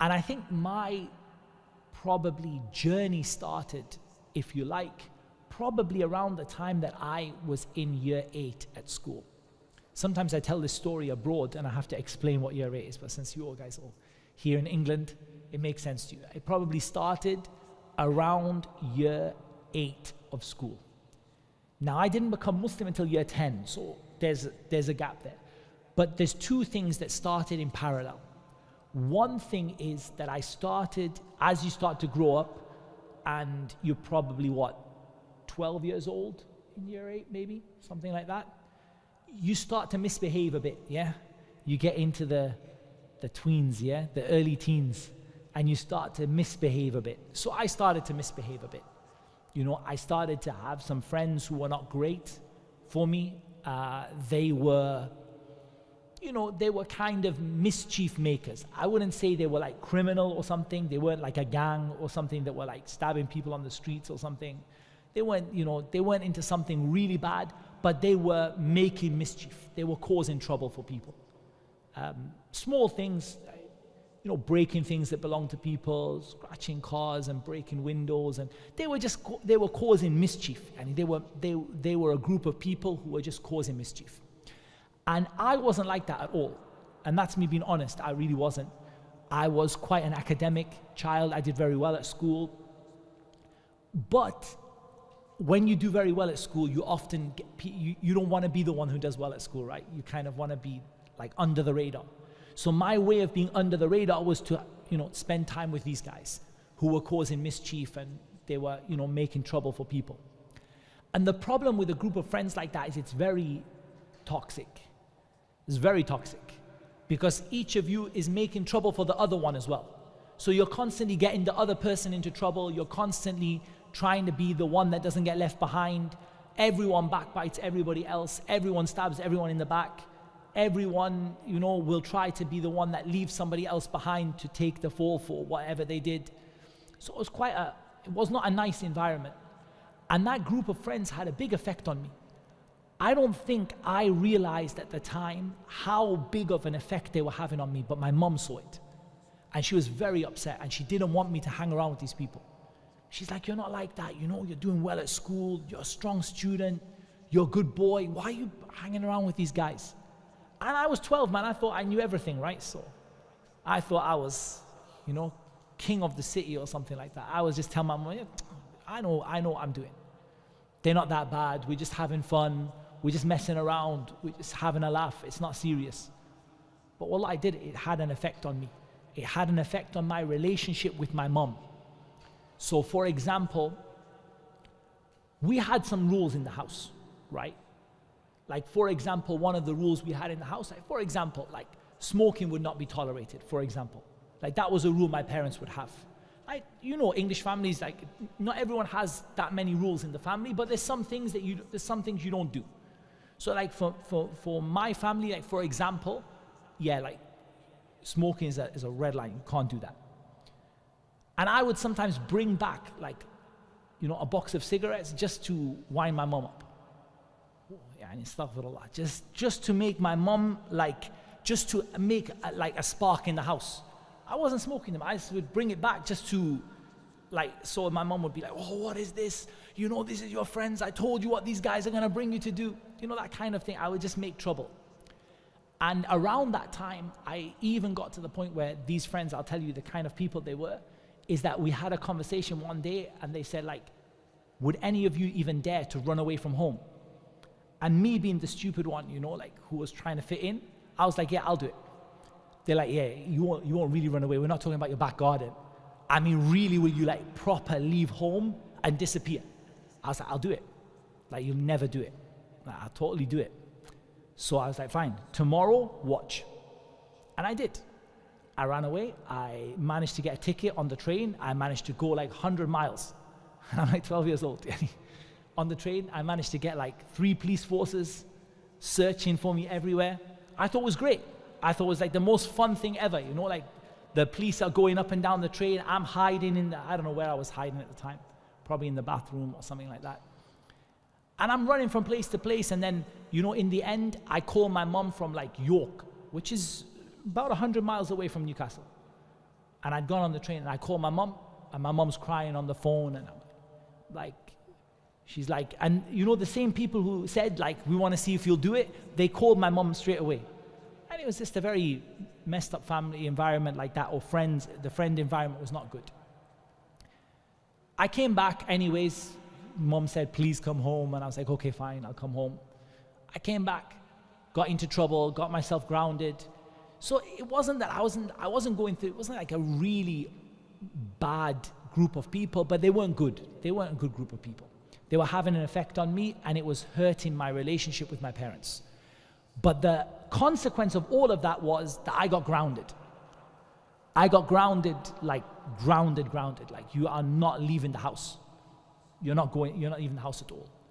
And I think my probably journey started, if you like, probably around the time that I was in year 8 at school. Sometimes I tell this story abroad and I have to explain what year 8 is, but since you all guys are here in England, it makes sense to you. It probably started around year 8 of school. Now, I didn't become Muslim until year 10, so there's a gap there. But there's two things that started in parallel. One thing is that I started, as you start to grow up, and you're probably, 12 years old in year 8, maybe, something like that. You start to misbehave a bit, yeah? You get into the tweens, yeah? The early teens, and you start to misbehave a bit. So I started to misbehave a bit. You know, I started to have some friends who were not great for me. They were kind of mischief makers. I wouldn't say they were like criminal or something. They weren't like a gang or something that were like stabbing people on the streets or something. They weren't into something really bad, but they were making mischief. They were causing trouble for people. Small things, breaking things that belong to people, scratching cars and breaking windows, and they were causing mischief. And they were a group of people who were just causing mischief. And I wasn't like that at all. And that's me being honest, I really wasn't. I was quite an academic child. I did very well at school. But when you do very well at school, you often you don't want to be the one who does well at school, right? You kind of want to be like under the radar. So my way of being under the radar was to, spend time with these guys who were causing mischief, and they were, making trouble for people. And the problem with a group of friends like that is it's very toxic. It's very toxic because each of you is making trouble for the other one as well. So you're constantly getting the other person into trouble. You're constantly trying to be the one that doesn't get left behind. Everyone backbites everybody else. Everyone stabs everyone in the back. Everyone, will try to be the one that leaves somebody else behind to take the fall for whatever they did. So it was not a nice environment. And that group of friends had a big effect on me. I don't think I realized at the time how big of an effect they were having on me, but my mom saw it. And she was very upset, and she didn't want me to hang around with these people. She's like, you're not like that, you're doing well at school, you're a strong student, you're a good boy, why are you hanging around with these guys? And I was 12, man, I thought I knew everything, right? So I thought I was, king of the city or something like that. I was just telling my mom, yeah, I know what I'm doing. They're not that bad, we're just having fun, we're just messing around, we're just having a laugh, it's not serious. But what I did, it had an effect on me. It had an effect on my relationship with my mom. So for example, we had some rules in the house, right? Like for example, one of the rules we had in the house, like smoking would not be tolerated, for example. Like that was a rule my parents would have. English families, like not everyone has that many rules in the family, but there's some things you don't do. So like for my family, like for example, smoking is a red line, you can't do that. And I would sometimes bring back a box of cigarettes just to wind my mom up. And astaghfirullah, just to make my mom just to make a spark in the house. I wasn't smoking them, I just would bring it back just to so my mom would be like, oh, what is this? This is your friends, I told you what these guys are gonna bring you to do. That kind of thing. I would just make trouble. And around that time, I even got to the point where these friends, I'll tell you the kind of people they were, is that we had a conversation one day and they said would any of you even dare to run away from home? And me being the stupid one, who was trying to fit in, I was like, yeah, I'll do it. They're like, yeah, you won't really run away. We're not talking about your back garden. I mean, really, will you proper leave home and disappear? I was like, I'll do it. You'll never do it. I'll totally do it. So I was like, fine, tomorrow, watch. And I did. I ran away. I managed to get a ticket on the train. I managed to go 100 miles. I'm 12 years old. On the train, I managed to get 3 police forces searching for me everywhere. I thought it was great. I thought it was the most fun thing ever. The police are going up and down the train. I'm hiding I don't know where I was hiding at the time. Probably in the bathroom or something like that. And I'm running from place to place. And then, in the end, I call my mom from York, which is about 100 miles away from Newcastle. And I'd gone on the train and I called my mom, and my mom's crying on the phone, and I'm like, she's like, and you know, the same people who said like, we want to see if you'll do it, they called my mom straight away. And it was just a very messed up family environment like that, or friends, the friend environment was not good. I came back anyways. Mom said, please come home. And I was like, okay, fine, I'll come home. I came back, got into trouble, got myself grounded. So it wasn't that I wasn't going through, it wasn't like a really bad group of people, but they weren't good. They weren't a good group of people. They were having an effect on me, and it was hurting my relationship with my parents. But the consequence of all of that was that I got grounded. I got grounded, like grounded. Like, you are not leaving the house. You're not leaving the house at all.